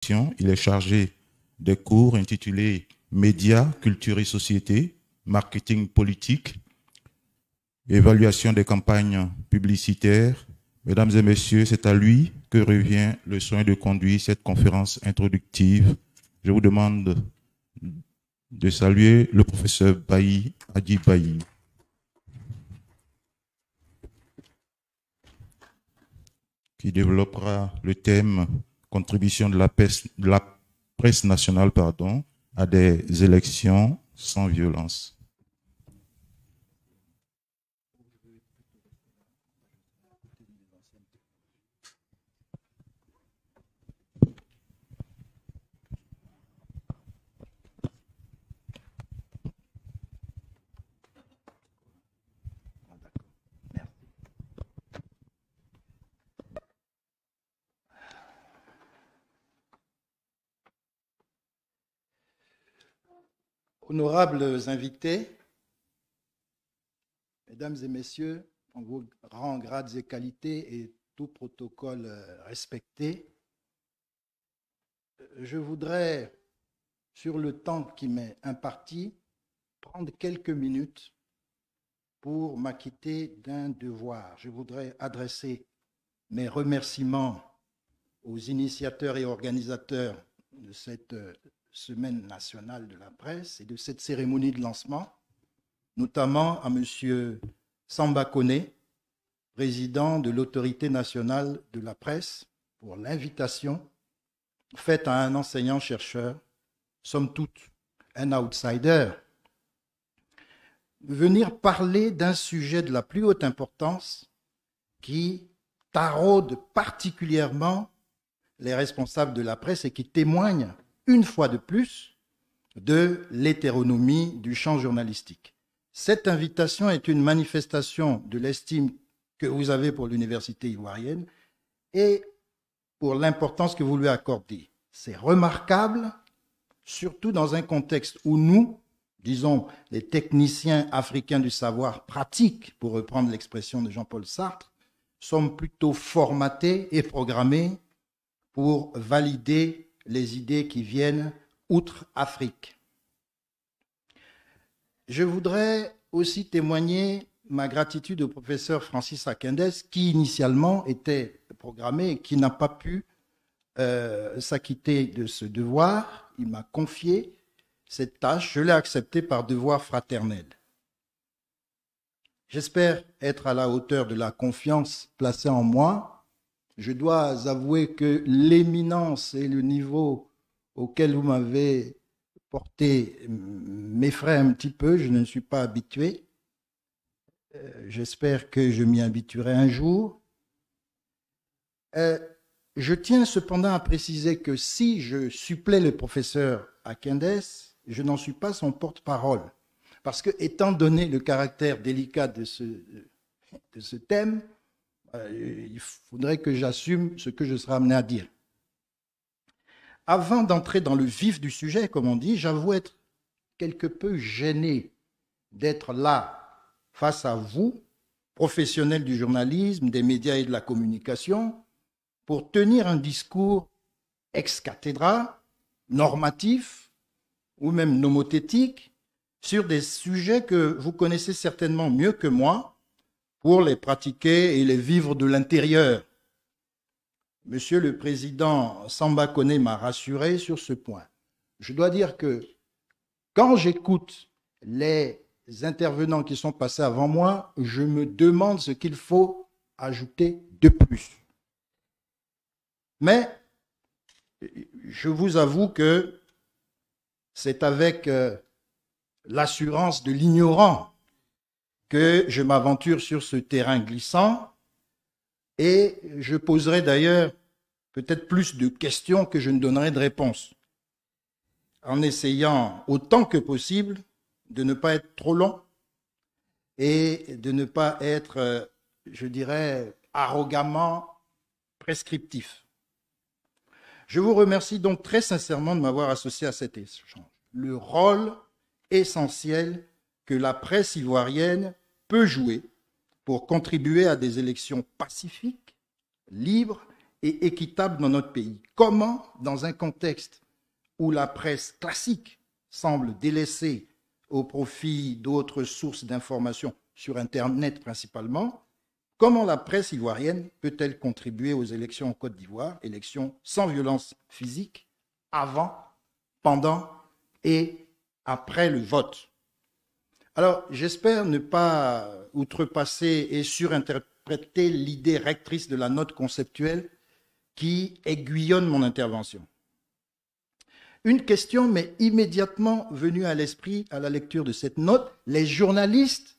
Il est chargé des cours intitulés Médias, culture et société, marketing politique, évaluation des campagnes publicitaires. Mesdames et messieurs, c'est à lui que revient le soin de conduire cette conférence introductive. Je vous demande de saluer le professeur Bailly, Adi Bailly. Qui développera le thème contribution de la presse nationale à des élections sans violence. Honorables invités, Mesdames et Messieurs, en vos rangs, grades et qualités et tout protocole respecté, je voudrais, sur le temps qui m'est imparti, prendre quelques minutes pour m'acquitter d'un devoir. Je voudrais adresser mes remerciements aux initiateurs et organisateurs de cette Semaine nationale de la presse et de cette cérémonie de lancement, notamment à M. Samba Koné, président de l'Autorité nationale de la presse, pour l'invitation faite à un enseignant-chercheur, somme toute un outsider, de venir parler d'un sujet de la plus haute importance qui taraude particulièrement les responsables de la presse et qui témoigne une fois de plus de l'hétéronomie du champ journalistique. Cette invitation est une manifestation de l'estime que vous avez pour l'université ivoirienne et pour l'importance que vous lui accordez. C'est remarquable, surtout dans un contexte où nous, disons les techniciens africains du savoir pratique, pour reprendre l'expression de Jean-Paul Sartre, sommes plutôt formatés et programmés pour valider les idées qui viennent outre-Afrique. Je voudrais aussi témoigner ma gratitude au professeur Francis Akindès, qui initialement était programmé et qui n'a pas pu s'acquitter de ce devoir. Il m'a confié cette tâche, je l'ai acceptée par devoir fraternel. J'espère être à la hauteur de la confiance placée en moi. Je dois avouer que l'éminence et le niveau auquel vous m'avez porté m'effraie un petit peu, je ne suis pas habitué. J'espère que je m'y habituerai un jour. Je tiens cependant à préciser que si je supplée le professeur Akindès, je n'en suis pas son porte-parole. Parce que, étant donné le caractère délicat de ce thème, il faudrait que j'assume ce que je serai amené à dire. Avant d'entrer dans le vif du sujet, comme on dit, j'avoue être quelque peu gêné d'être là, face à vous, professionnels du journalisme, des médias et de la communication, pour tenir un discours ex cathedra, normatif ou même nomothétique, sur des sujets que vous connaissez certainement mieux que moi, pour les pratiquer et les vivre de l'intérieur. Monsieur le Président Samba Koné m'a rassuré sur ce point. Je dois dire que quand j'écoute les intervenants qui sont passés avant moi, je me demande ce qu'il faut ajouter de plus. Mais je vous avoue que c'est avec l'assurance de l'ignorant que je m'aventure sur ce terrain glissant et je poserai d'ailleurs peut-être plus de questions que je ne donnerai de réponses, en essayant autant que possible de ne pas être trop long et de ne pas être, je dirais, arrogamment prescriptif. Je vous remercie donc très sincèrement de m'avoir associé à cet échange. Le rôle essentiel que la presse ivoirienne peut jouer pour contribuer à des élections pacifiques, libres et équitable dans notre pays. Comment, dans un contexte où la presse classique semble délaissée au profit d'autres sources d'information sur Internet principalement, comment la presse ivoirienne peut-elle contribuer aux élections en Côte d'Ivoire, élections sans violence physique, avant, pendant et après le vote? Alors, j'espère ne pas outrepasser et surinterpréter l'idée rectrice de la note conceptuelle qui aiguillonne mon intervention. Une question m'est immédiatement venue à l'esprit à la lecture de cette note. Les journalistes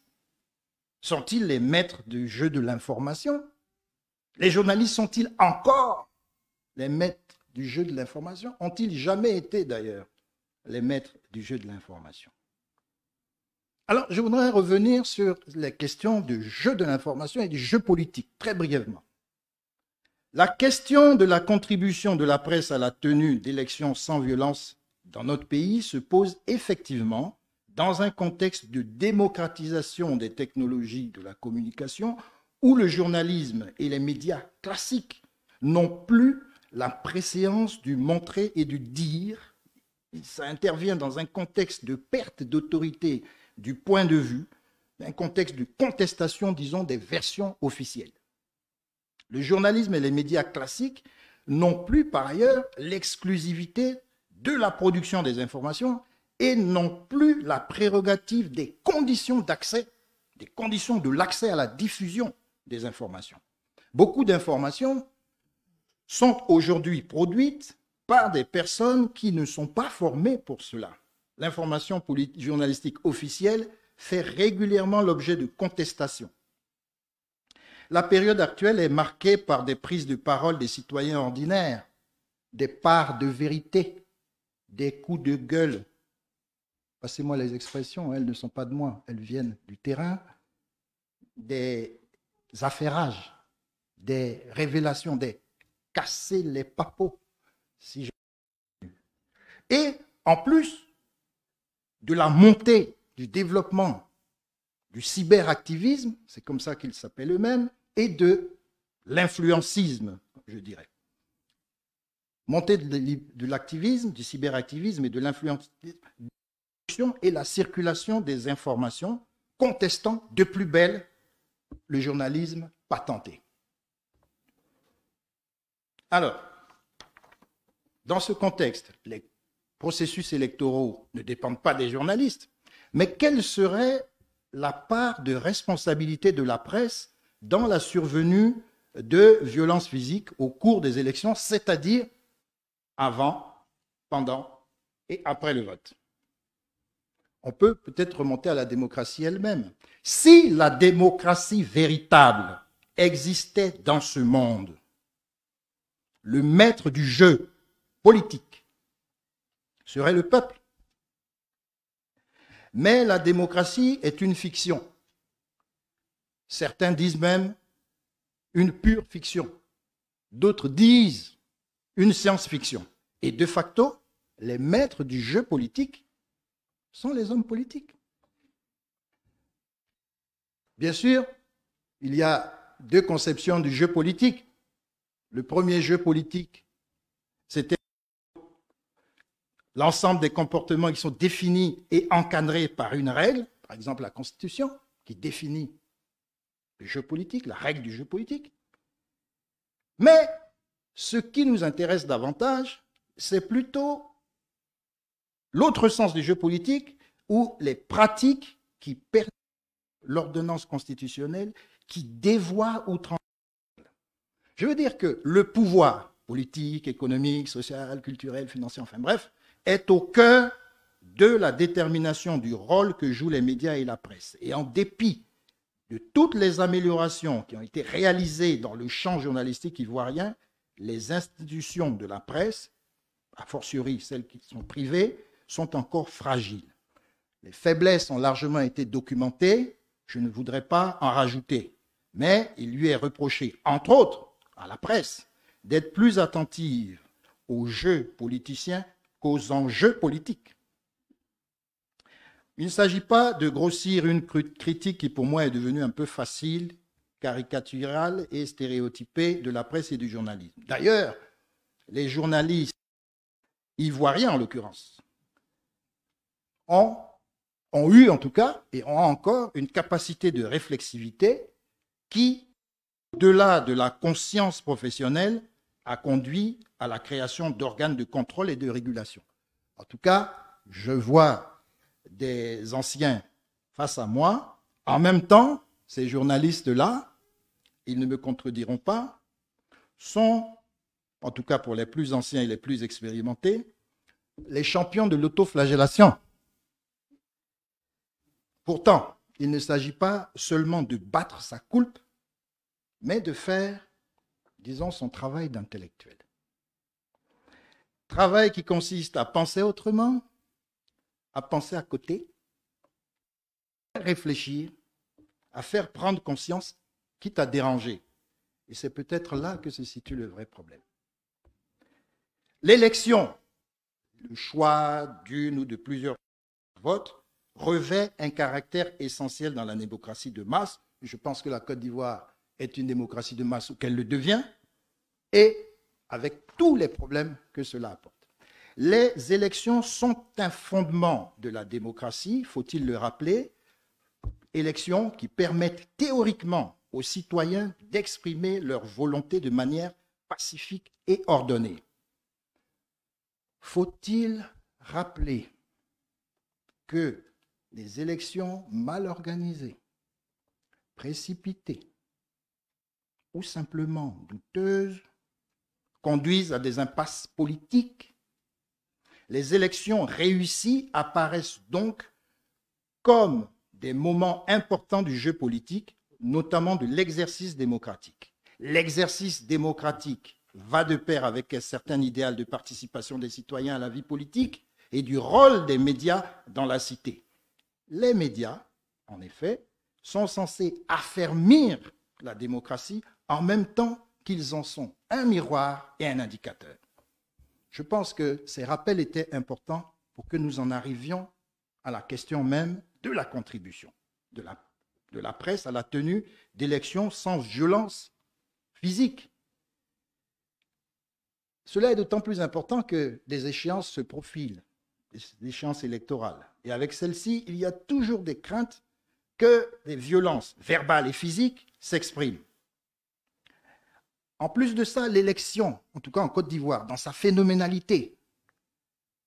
sont-ils les maîtres du jeu de l'information? Les journalistes sont-ils encore les maîtres du jeu de l'information? Ont-ils jamais été d'ailleurs les maîtres du jeu de l'information? Alors, je voudrais revenir sur les questions du jeu de l'information et du jeu politique, très brièvement. La question de la contribution de la presse à la tenue d'élections sans violence dans notre pays se pose effectivement dans un contexte de démocratisation des technologies de la communication où le journalisme et les médias classiques n'ont plus la préséance du montrer et du dire. Ça intervient dans un contexte de perte d'autorité du point de vue, un contexte de contestation, disons, des versions officielles. Le journalisme et les médias classiques n'ont plus, par ailleurs, l'exclusivité de la production des informations et n'ont plus la prérogative des conditions d'accès, des conditions de l'accès à la diffusion des informations. Beaucoup d'informations sont aujourd'hui produites par des personnes qui ne sont pas formées pour cela. L'information journalistique officielle fait régulièrement l'objet de contestations. La période actuelle est marquée par des prises de parole des citoyens ordinaires, des parts de vérité, des coups de gueule. Passez-moi les expressions, elles ne sont pas de moi, elles viennent du terrain, des affairages, des révélations, des casser les papeaux. Si je... Et en plus de la montée du développement du cyberactivisme, c'est comme ça qu'ils s'appellent eux-mêmes, et de l'influencisme, je dirais. Montée de l'activisme, du cyberactivisme et de l'influencisme et la circulation des informations contestant de plus belle le journalisme patenté. Alors, dans ce contexte, les processus électoraux ne dépendent pas des journalistes, mais quelle serait la part de responsabilité de la presse dans la survenue de violences physiques au cours des élections, c'est-à-dire avant, pendant et après le vote? On peut peut-être remonter à la démocratie elle-même. Si la démocratie véritable existait dans ce monde, le maître du jeu politique serait le peuple. Mais la démocratie est une fiction. Certains disent même une pure fiction. D'autres disent une science-fiction. Et de facto, les maîtres du jeu politique sont les hommes politiques. Bien sûr, il y a deux conceptions du jeu politique. Le premier jeu politique, c'était l'ensemble des comportements qui sont définis et encadrés par une règle, par exemple la Constitution, qui définit le jeu politique, la règle du jeu politique. Mais ce qui nous intéresse davantage, c'est plutôt l'autre sens du jeu politique, où les pratiques qui permettent l'ordonnance constitutionnelle, qui dévoient outre. Je veux dire que le pouvoir politique, économique, social, culturel, financier, enfin bref, est au cœur de la détermination du rôle que jouent les médias et la presse. Et en dépit de toutes les améliorations qui ont été réalisées dans le champ journalistique ivoirien, les institutions de la presse, a fortiori celles qui sont privées, sont encore fragiles. Les faiblesses ont largement été documentées, je ne voudrais pas en rajouter, mais il lui est reproché, entre autres, à la presse, d'être plus attentive aux jeux politiciens qu'aux enjeux politiques. Il ne s'agit pas de grossir une critique qui pour moi est devenue un peu facile caricaturale et stéréotypée de la presse et du journalisme. D'ailleurs, les journalistes ivoiriens, en l'occurrence, ont eu en tout cas, et ont encore, une capacité de réflexivité qui, au-delà de la conscience professionnelle, a conduit à la création d'organes de contrôle et de régulation. En tout cas, je vois des anciens face à moi. En même temps, ces journalistes-là, ils ne me contrediront pas, sont, en tout cas pour les plus anciens et les plus expérimentés, les champions de l'autoflagellation. Pourtant, il ne s'agit pas seulement de battre sa coulpe, mais de faire, disons, son travail d'intellectuel. Travail qui consiste à penser autrement, à penser à côté, à réfléchir, à faire prendre conscience, quitte à déranger. Et c'est peut-être là que se situe le vrai problème. L'élection, le choix d'une ou de plusieurs votes, revêt un caractère essentiel dans la démocratie de masse. Je pense que la Côte d'Ivoire est une démocratie de masse ou qu'elle le devient, et avec tous les problèmes que cela apporte. Les élections sont un fondement de la démocratie, faut-il le rappeler, élections qui permettent théoriquement aux citoyens d'exprimer leur volonté de manière pacifique et ordonnée. Faut-il rappeler que les élections mal organisées, précipitées ou simplement douteuses conduisent à des impasses politiques? Les élections réussies apparaissent donc comme des moments importants du jeu politique, notamment de l'exercice démocratique. L'exercice démocratique va de pair avec un certain idéal de participation des citoyens à la vie politique et du rôle des médias dans la cité. Les médias, en effet, sont censés affermir la démocratie en même temps qu'ils en sont un miroir et un indicateur. Je pense que ces rappels étaient importants pour que nous en arrivions à la question même de la contribution de la presse à la tenue d'élections sans violence physique. Cela est d'autant plus important que des échéances se profilent, des échéances électorales. Et avec celles-ci, il y a toujours des craintes que des violences verbales et physiques s'expriment. En plus de ça, l'élection, en tout cas en Côte d'Ivoire, dans sa phénoménalité,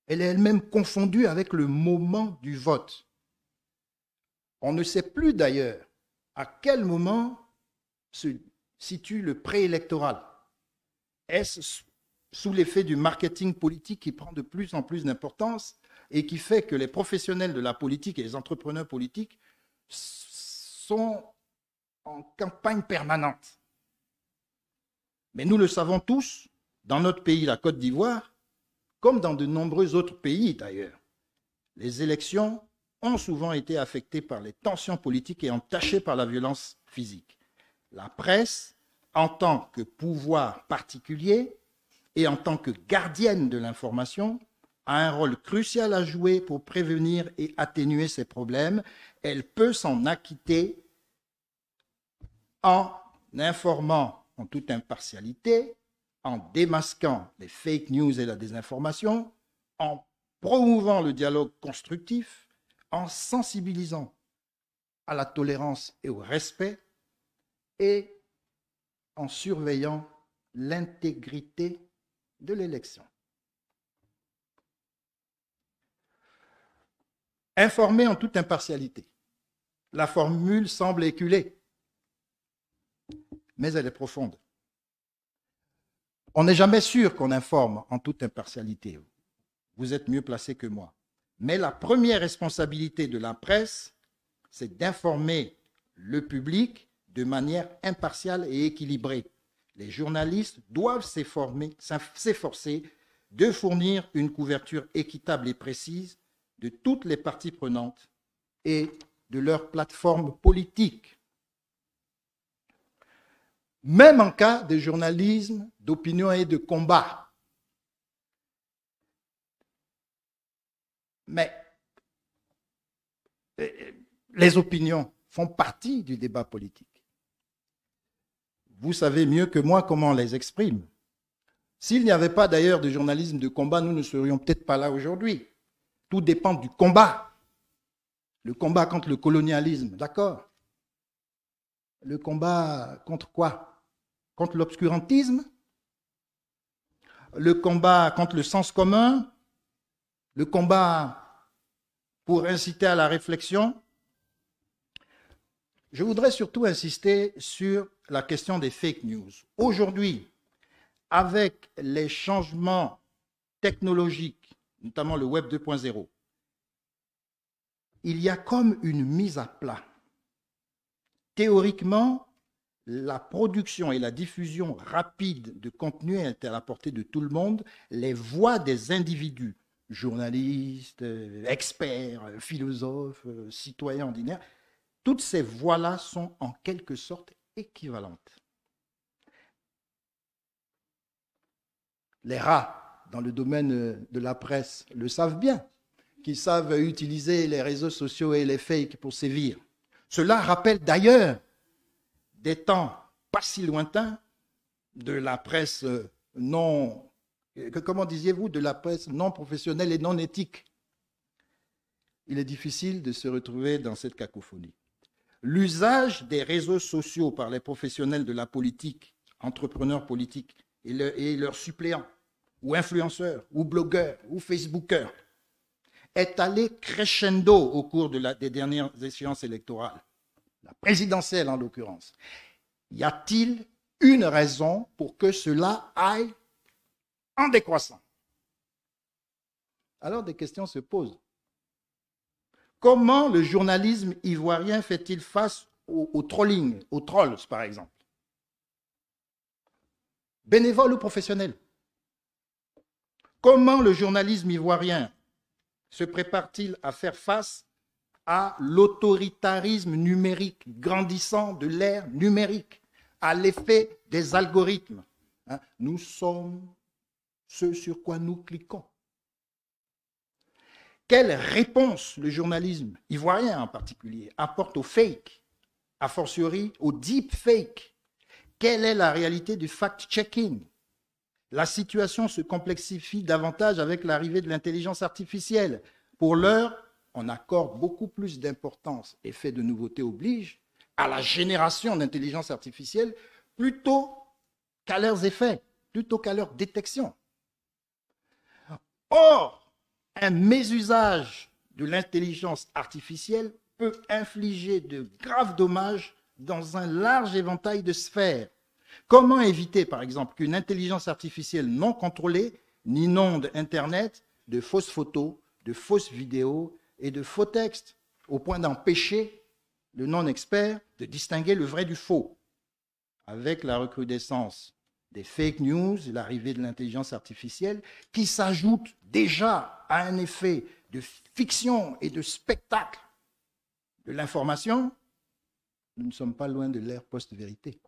elle est elle-même confondue avec le moment du vote. On ne sait plus d'ailleurs à quel moment se situe le préélectoral. Est-ce sous l'effet du marketing politique qui prend de plus en plus d'importance et qui fait que les professionnels de la politique et les entrepreneurs politiques sont en campagne permanente? Mais nous le savons tous, dans notre pays, la Côte d'Ivoire, comme dans de nombreux autres pays d'ailleurs, les élections ont souvent été affectées par les tensions politiques et entachées par la violence physique. La presse, en tant que pouvoir particulier et en tant que gardienne de l'information, a un rôle crucial à jouer pour prévenir et atténuer ces problèmes. Elle peut s'en acquitter en informant en toute impartialité, en démasquant les fake news et la désinformation, en promouvant le dialogue constructif, en sensibilisant à la tolérance et au respect et en surveillant l'intégrité de l'élection. Informer en toute impartialité. La formule semble éculée, mais elle est profonde. On n'est jamais sûr qu'on informe en toute impartialité. Vous êtes mieux placé que moi. Mais la première responsabilité de la presse, c'est d'informer le public de manière impartiale et équilibrée. Les journalistes doivent s'efforcer de fournir une couverture équitable et précise de toutes les parties prenantes et de leur plateforme politique. Même en cas de journalisme, d'opinion et de combat. Mais les opinions font partie du débat politique. vous savez mieux que moi comment on les exprime. S'il n'y avait pas d'ailleurs de journalisme de combat, nous ne serions peut-être pas là aujourd'hui. Tout dépend du combat. Le combat contre le colonialisme, d'accord? Le combat contre quoi? Contre l'obscurantisme? Le combat contre le sens commun? Le combat pour inciter à la réflexion? Je voudrais surtout insister sur la question des fake news. Aujourd'hui, avec les changements technologiques, notamment le Web 2.0, il y a comme une mise à plat. Théoriquement, la production et la diffusion rapide de contenu est à la portée de tout le monde. Les voix des individus, journalistes, experts, philosophes, citoyens ordinaires, toutes ces voix-là sont en quelque sorte équivalentes. Les rats dans le domaine de la presse le savent bien, qu'ils savent utiliser les réseaux sociaux et les fakes pour sévir. Cela rappelle d'ailleurs des temps pas si lointains de la presse non, comment disiez-vous, de la presse non professionnelle et non éthique. Il est difficile de se retrouver dans cette cacophonie. L'usage des réseaux sociaux par les professionnels de la politique, entrepreneurs politiques et leurs suppléants, ou influenceurs, ou blogueurs, ou facebookers, est allé crescendo au cours des dernières échéances électorales, la présidentielle en l'occurrence. Y a-t-il une raison pour que cela aille en décroissant? Alors des questions se posent. Comment le journalisme ivoirien fait-il face au trolling, aux trolls par exemple? Bénévole ou professionnel? Comment le journalisme ivoirien se prépare-t-il à faire face à l'autoritarisme numérique grandissant de l'ère numérique, à l'effet des algorithmes? Nous sommes ce sur quoi nous cliquons. Quelle réponse le journalisme ivoirien en particulier apporte au fake, a fortiori au deep fake? Quelle est la réalité du fact-checking? La situation se complexifie davantage avec l'arrivée de l'intelligence artificielle. Pour l'heure, on accorde beaucoup plus d'importance, effet de nouveauté oblige, à la génération d'intelligence artificielle plutôt qu'à leurs effets, plutôt qu'à leur détection. Or, un mésusage de l'intelligence artificielle peut infliger de graves dommages dans un large éventail de sphères. Comment éviter, par exemple, qu'une intelligence artificielle non contrôlée n'inonde Internet de fausses photos, de fausses vidéos et de faux textes, au point d'empêcher le non-expert de distinguer le vrai du faux? Avec la recrudescence des fake news et l'arrivée de l'intelligence artificielle, qui s'ajoute déjà à un effet de fiction et de spectacle de l'information, nous ne sommes pas loin de l'ère post-vérité.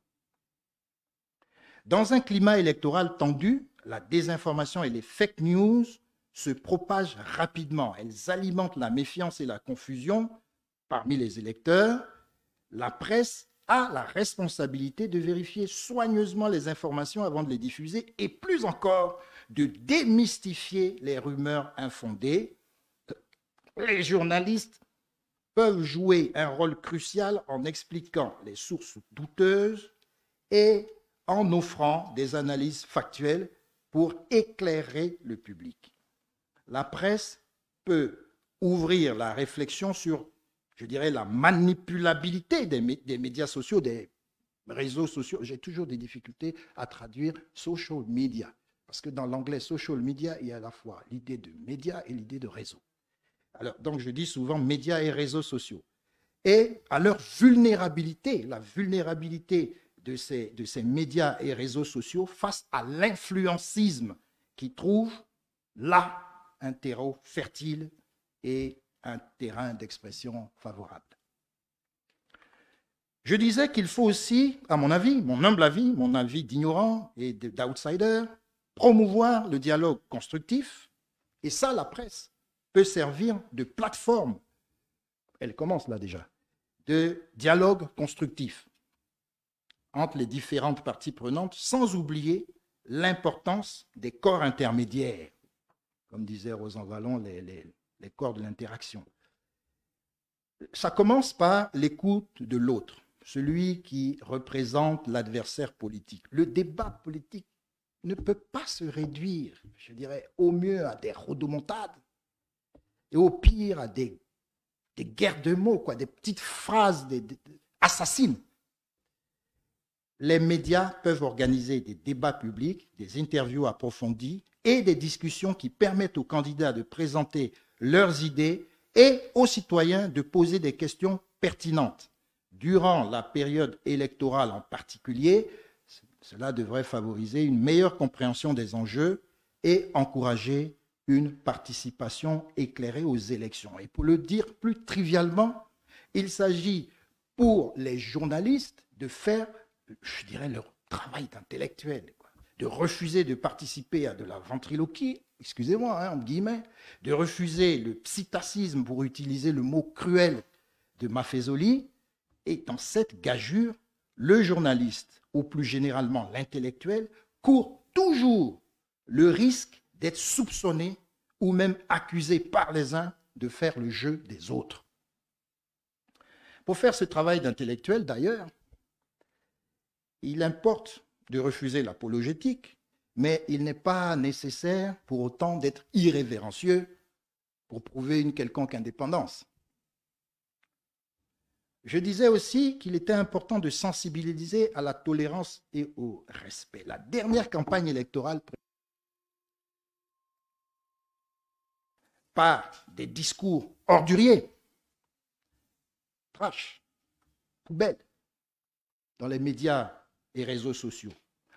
Dans un climat électoral tendu, la désinformation et les fake news se propagent rapidement. Elles alimentent la méfiance et la confusion parmi les électeurs. La presse a la responsabilité de vérifier soigneusement les informations avant de les diffuser et plus encore de démystifier les rumeurs infondées. Les journalistes peuvent jouer un rôle crucial en expliquant les sources douteuses et en offrant des analyses factuelles pour éclairer le public. La presse peut ouvrir la réflexion sur, je dirais, la manipulabilité des médias sociaux, des réseaux sociaux. J'ai toujours des difficultés à traduire social media, parce que dans l'anglais social media, il y a à la fois l'idée de média et l'idée de réseau. Alors, donc je dis souvent médias et réseaux sociaux. Et à leur vulnérabilité, la vulnérabilité de ces médias et réseaux sociaux face à l'influencisme qui trouve là un terreau fertile et un terrain d'expression favorable. Je disais qu'il faut aussi, à mon avis, mon humble avis, mon avis d'ignorant et d'outsider, promouvoir le dialogue constructif, et ça, la presse peut servir de plateforme, elle commence là déjà, de dialogue constructif. entre les différentes parties prenantes, sans oublier l'importance des corps intermédiaires, comme disait Rosan Vallon, les corps de l'interaction. Ça commence par l'écoute de l'autre, celui qui représente l'adversaire politique. Le débat politique ne peut pas se réduire, je dirais, au mieux à des rodomontades et au pire à des guerres de mots, quoi, des petites phrases assassines. Les médias peuvent organiser des débats publics, des interviews approfondies et des discussions qui permettent aux candidats de présenter leurs idées et aux citoyens de poser des questions pertinentes. Durant la période électorale en particulier, cela devrait favoriser une meilleure compréhension des enjeux et encourager une participation éclairée aux élections. Et pour le dire plus trivialement, il s'agit pour les journalistes de faire, je dirais, leur travail d'intellectuel, de refuser de participer à de la ventriloquie, excusez-moi, entre guillemets, de refuser le psittacisme, pour utiliser le mot cruel de Maffezoli. Et dans cette gageure, le journaliste, ou plus généralement l'intellectuel, court toujours le risque d'être soupçonné ou même accusé par les uns de faire le jeu des autres. Pour faire ce travail d'intellectuel, d'ailleurs, il importe de refuser l'apologétique, mais il n'est pas nécessaire pour autant d'être irrévérencieux pour prouver une quelconque indépendance. Je disais aussi qu'il était important de sensibiliser à la tolérance et au respect. La dernière campagne électorale par des discours orduriers, trash, poubelle, dans les médias et réseaux sociaux.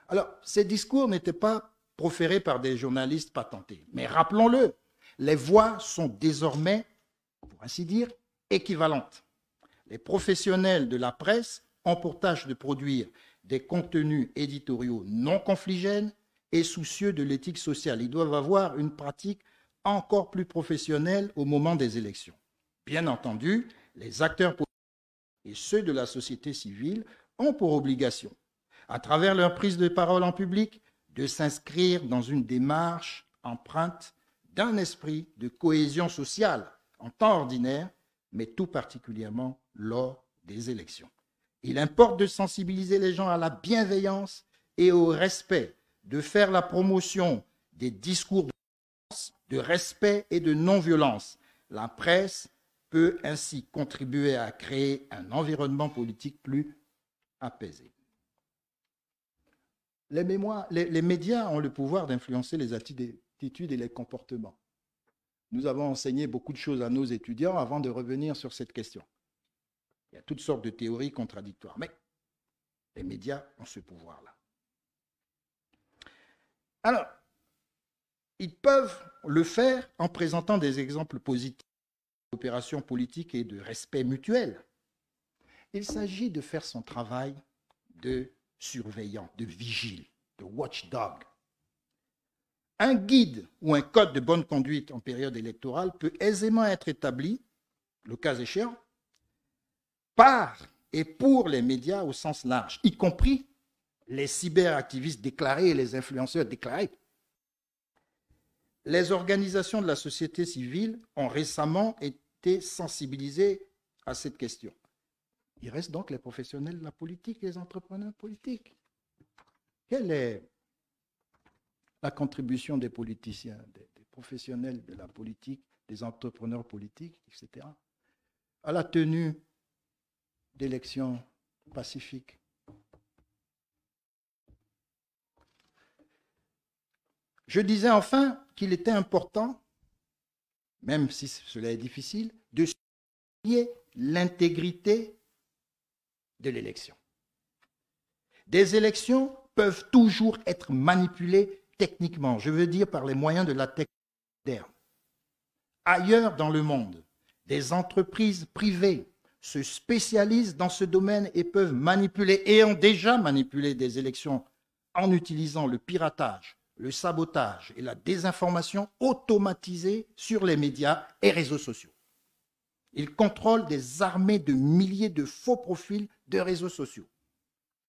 Alors, ces discours n'étaient pas proférés par des journalistes patentés. Mais rappelons-le, les voix sont désormais, pour ainsi dire, équivalentes. Les professionnels de la presse ont pour tâche de produire des contenus éditoriaux non confligènes et soucieux de l'éthique sociale. Ils doivent avoir une pratique encore plus professionnelle au moment des élections. Bien entendu, les acteurs politiques et ceux de la société civile ont pour obligation, à travers leur prise de parole en public, de s'inscrire dans une démarche empreinte d'un esprit de cohésion sociale en temps ordinaire, mais tout particulièrement lors des élections. Il importe de sensibiliser les gens à la bienveillance et au respect, de faire la promotion des discours de respect et de non-violence. La presse peut ainsi contribuer à créer un environnement politique plus apaisé. Les médias ont le pouvoir d'influencer les attitudes et les comportements. Nous avons enseigné beaucoup de choses à nos étudiants avant de revenir sur cette question. Il y a toutes sortes de théories contradictoires, mais les médias ont ce pouvoir-là. Alors, ils peuvent le faire en présentant des exemples positifs de coopération politique et de respect mutuel. Il s'agit de faire son travail de surveillant, de vigile, de watchdog. Un guide ou un code de bonne conduite en période électorale peut aisément être établi, le cas échéant, par et pour les médias au sens large, y compris les cyberactivistes déclarés et les influenceurs déclarés. Les organisations de la société civile ont récemment été sensibilisées à cette question. Il reste donc les professionnels de la politique, les entrepreneurs politiques. Quelle est la contribution des politiciens, des professionnels de la politique, des entrepreneurs politiques, etc., à la tenue d'élections pacifiques? Je disais enfin qu'il était important, même si cela est difficile, de souligner l'intégrité de l'élection. Des élections peuvent toujours être manipulées techniquement, je veux dire par les moyens de la technologie moderne. Ailleurs dans le monde, des entreprises privées se spécialisent dans ce domaine et peuvent manipuler, et ont déjà manipulé des élections en utilisant le piratage, le sabotage et la désinformation automatisée sur les médias et réseaux sociaux. Ils contrôlent des armées de milliers de faux profils de réseaux sociaux.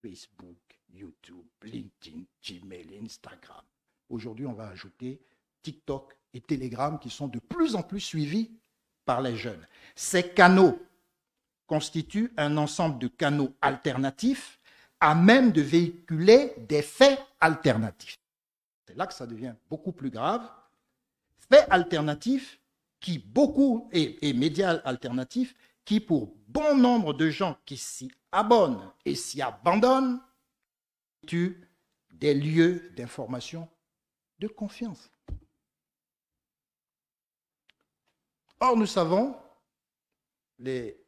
Facebook, YouTube, LinkedIn, Gmail, Instagram. Aujourd'hui, on va ajouter TikTok et Telegram qui sont de plus en plus suivis par les jeunes. Ces canaux constituent un ensemble de canaux alternatifs à même de véhiculer des faits alternatifs. C'est là que ça devient beaucoup plus grave. Faits alternatifs qui et médias alternatifs qui, pour bon nombre de gens qui s'y abonnent et s'y abandonnent, constituent des lieux d'information de confiance. Or, nous savons, les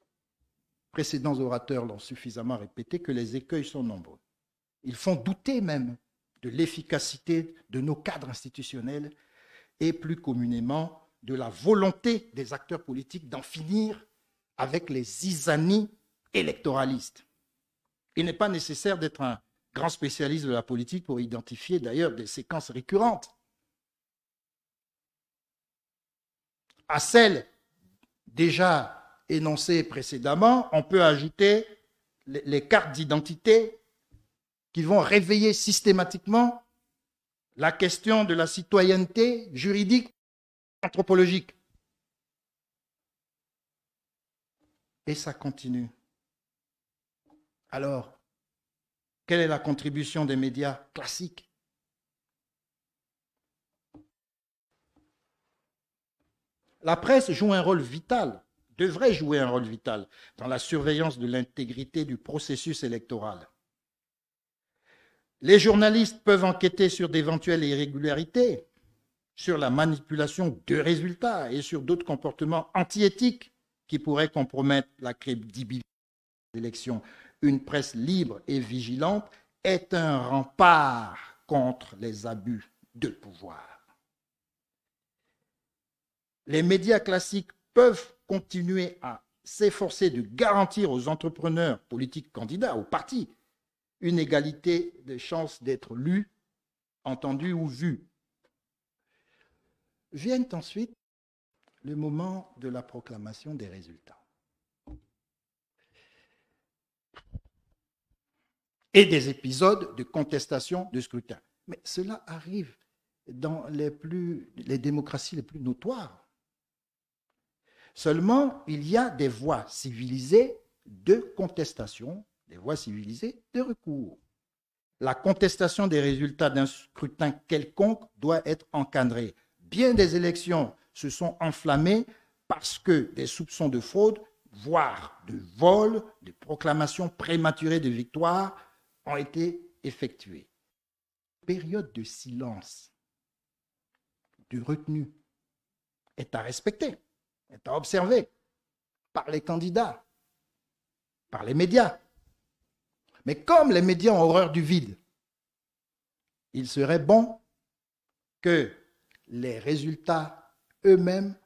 précédents orateurs l'ont suffisamment répété, que les écueils sont nombreux. Ils font douter même de l'efficacité de nos cadres institutionnels et plus communément de la volonté des acteurs politiques d'en finir avec les zizanies électoralistes. Il n'est pas nécessaire d'être un grand spécialiste de la politique pour identifier d'ailleurs des séquences récurrentes à celles déjà énoncées précédemment. On peut ajouter les cartes d'identité qui vont réveiller systématiquement la question de la citoyenneté juridique, anthropologique. Et ça continue. Alors, quelle est la contribution des médias classiques? La presse joue un rôle vital, devrait jouer un rôle vital dans la surveillance de l'intégrité du processus électoral. Les journalistes peuvent enquêter sur d'éventuelles irrégularités, sur la manipulation de résultats et sur d'autres comportements anti-éthiques qui pourraient compromettre la crédibilité des élections. Une presse libre et vigilante est un rempart contre les abus de pouvoir. Les médias classiques peuvent continuer à s'efforcer de garantir aux entrepreneurs politiques candidats, aux partis, une égalité de chances d'être lus, entendus ou vus. Viennent ensuite le moment de la proclamation des résultats. Et des épisodes de contestation de scrutin. Mais cela arrive dans les démocraties les plus notoires. Seulement, il y a des voies civilisées de contestation, des voies civilisées de recours. La contestation des résultats d'un scrutin quelconque doit être encadrée. Bien des élections se sont enflammées parce que des soupçons de fraude, voire de vol, de proclamation prématurée de victoire ont été effectués. Période de silence, de retenue, est à respecter, est à observer par les candidats, par les médias. Mais comme les médias ont horreur du vide, il serait bon que les résultats eux-mêmes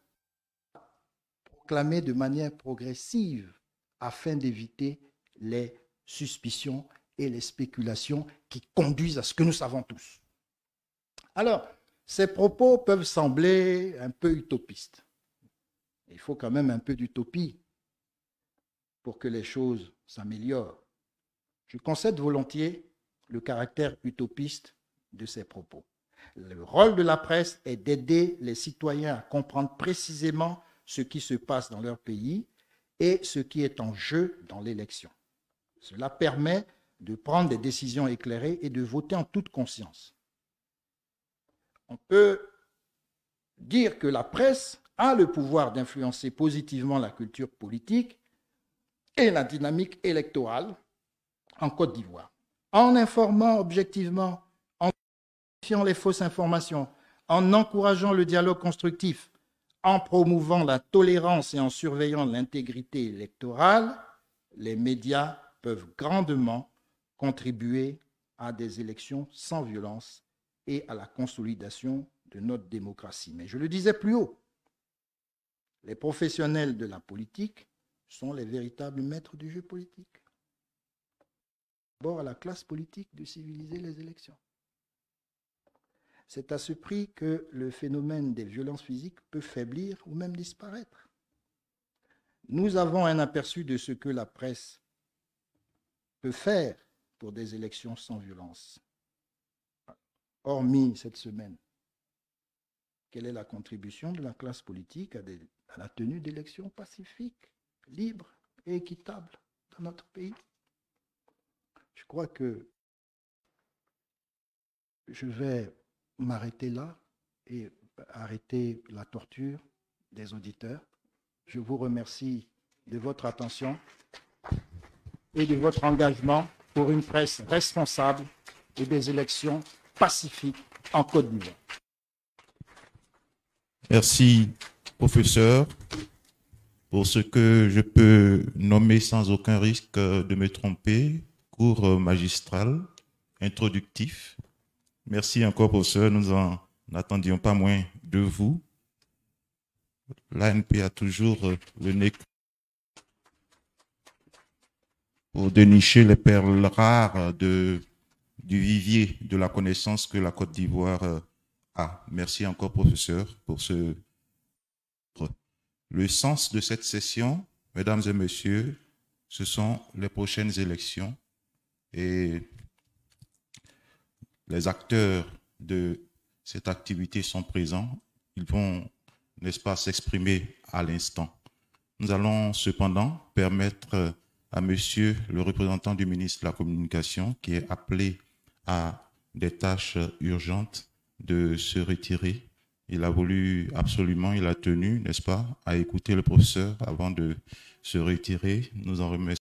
proclamés de manière progressive afin d'éviter les suspicions et les spéculations qui conduisent à ce que nous savons tous. Alors, ces propos peuvent sembler un peu utopistes. Il faut quand même un peu d'utopie pour que les choses s'améliorent. Je concède volontiers le caractère utopiste de ces propos. Le rôle de la presse est d'aider les citoyens à comprendre précisément ce qui se passe dans leur pays et ce qui est en jeu dans l'élection. Cela permet de prendre des décisions éclairées et de voter en toute conscience. On peut dire que la presse a le pouvoir d'influencer positivement la culture politique et la dynamique électorale en Côte d'Ivoire, en informant objectivement, en identifiant les fausses informations, en encourageant le dialogue constructif, en promouvant la tolérance et en surveillant l'intégrité électorale. Les médias peuvent grandement contribuer à des élections sans violence et à la consolidation de notre démocratie. Mais je le disais plus haut, les professionnels de la politique sont les véritables maîtres du jeu politique. D'abord à la classe politique de civiliser les élections. C'est à ce prix que le phénomène des violences physiques peut faiblir ou même disparaître. Nous avons un aperçu de ce que la presse peut faire pour des élections sans violence. Hormis cette semaine, quelle est la contribution de la classe politique à la tenue d'élections pacifiques, libres et équitables dans notre pays? Je crois que je vais m'arrêter là et arrêter la torture des auditeurs. Je vous remercie de votre attention et de votre engagement pour une presse responsable et des élections pacifiques en Côte d'Ivoire. Merci, professeur, pour ce que je peux nommer sans aucun risque de me tromper, cours magistral, introductif. Merci encore, professeur. Nous en n'attendions pas moins de vous. L'ANP a toujours le nez pour dénicher les perles rares du vivier de la connaissance que la Côte d'Ivoire a. Merci encore, professeur, pour ce... Le sens de cette session, mesdames et messieurs, ce sont les prochaines élections et les acteurs de cette activité sont présents. Ils vont, n'est-ce pas, s'exprimer à l'instant. Nous allons cependant permettre à monsieur le représentant du ministre de la Communication, qui est appelé à des tâches urgentes, de se retirer. Il a voulu absolument, il a tenu, n'est-ce pas, à écouter le professeur avant de se retirer. Nous en remercions.